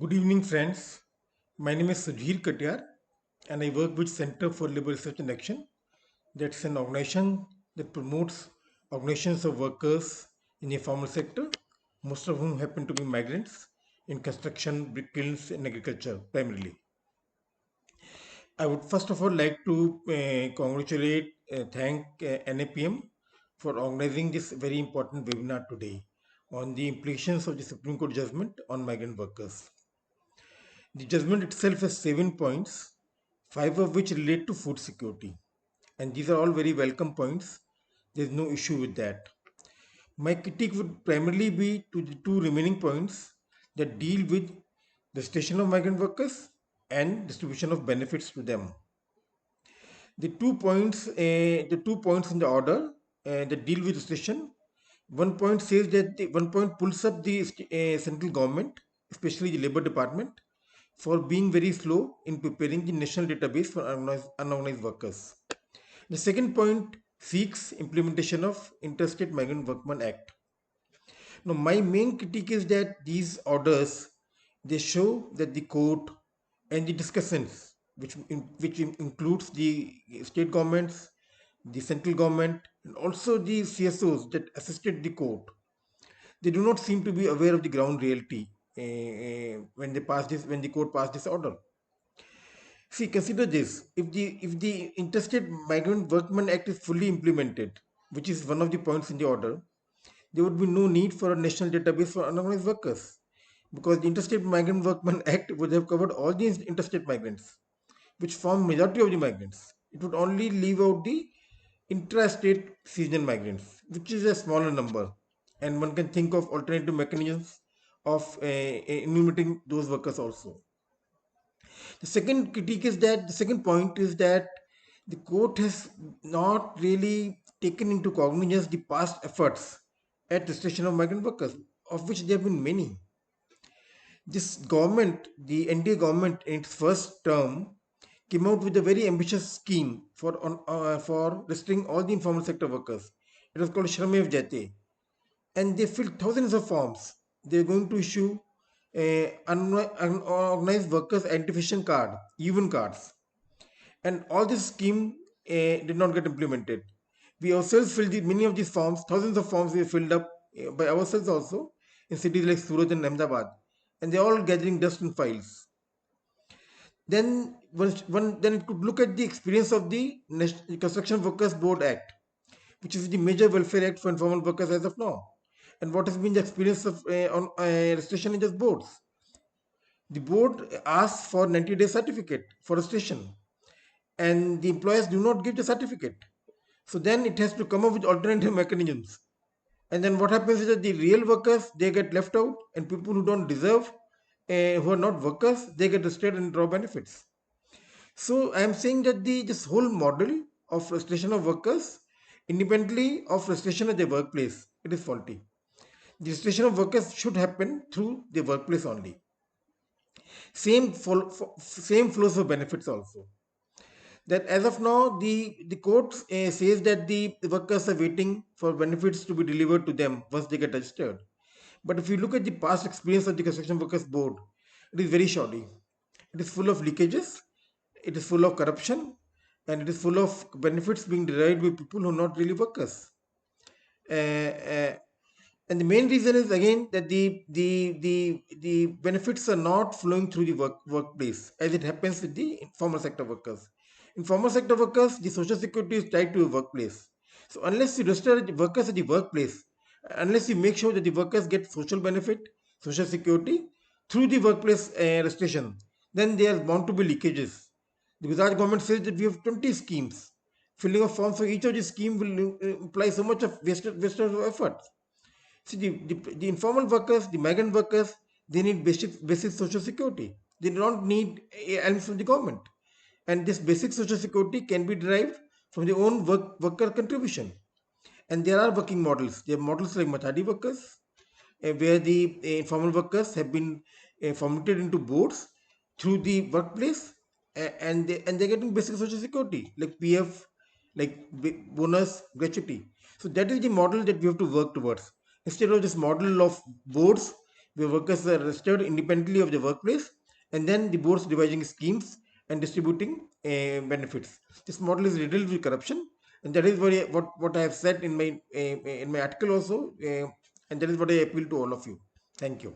Good evening, friends. My name is Sudhir Katyar, and I work with Center for Labor Research and Action. That's an organization that promotes organizations of workers in the informal sector, most of whom happen to be migrants in construction, brick kilns, and agriculture primarily. I would first of all like to thank NAPM for organizing this very important webinar today on the implications of the Supreme Court judgment on migrant workers. The judgment itself has 7 points, five of which relate to food security. And these are all very welcome points. There's no issue with that. My critique would primarily be to the two remaining points that deal with the station of migrant workers and distribution of benefits to them. The 2 points in the order that deal with station. One point says that one point pulls up the central government, especially the Labor Department, for being very slow in preparing the national database for unorganized workers. The second point seeks implementation of Interstate Migrant Workmen Act. Now, my main critique is that these orders they show that the court and the discussants, which includes the state governments, the central government, and also the CSOs that assisted the court, they do not seem to be aware of the ground reality when the court passed this order. See, consider this: if the Interstate Migrant Workmen Act is fully implemented, which is one of the points in the order, there would be no need for a national database for unorganized workers, because the Interstate Migrant Workmen Act would have covered all the interstate migrants, which form majority of the migrants. It would only leave out the intrastate seasonal migrants, which is a smaller number, and one can think of alternative mechanisms of enumerating those workers also. The second point is that the court has not really taken into cognizance the past efforts at restriction of migrant workers, of which there have been many. This government, the NDA government, in its first term, came out with a very ambitious scheme for restricting all the informal sector workers. It was called Shramev Jayate, and they filled thousands of forms. They're going to issue a unorganized workers identification card, even cards, and all this scheme did not get implemented. We ourselves filled many of these forms, thousands of forms we filled up by ourselves also in cities like Surat and Ahmedabad, and they're all gathering dust in files. Then it could look at the experience of the Construction Workers Board Act, which is the major welfare act for informal workers as of now. And what has been the experience of on registration in those boards? The board asks for 90-day certificate for registration, and the employers do not give the certificate. So then it has to come up with alternative mechanisms. And then what happens is that the real workers they get left out, and people who don't deserve, who are not workers, they get restricted and draw benefits. So I am saying that this whole model of restriction of workers, independently of restriction at the workplace, it is faulty. The restriction of workers should happen through the workplace only. Same flows of benefits also. That as of now, the court says that the workers are waiting for benefits to be delivered to them once they get registered. But if you look at the past experience of the Construction Workers Board, it is very shoddy. It is full of leakages, it is full of corruption, and it is full of benefits being derived by people who are not really workers. Uh, uh, and the main reason is again that the benefits are not flowing through the workplace as it happens with the informal sector workers. Informal sector workers, the social security is tied to a workplace. So unless you register the workers at the workplace, unless you make sure that the workers get social benefit, social security through the workplace registration, then there are bound to be leakages. The Gujarat government says that we have 20 schemes. Filling of forms for each of these schemes will imply so much of wasted of effort. See, the informal workers, the migrant workers, they need basic social security. They do not need elements from the government. And this basic social security can be derived from their own worker contribution. And there are working models. There are models like Machadi workers, where the informal workers have been formatted into boards through the workplace, and they're getting basic social security like PF, like bonus, gratuity. So that is the model that we have to work towards. Instead of this model of boards where workers are registered independently of the workplace, and then the boards devising schemes and distributing benefits. This model is riddled with corruption, and that is what I have said in my article also, and that is what I appeal to all of you. Thank you.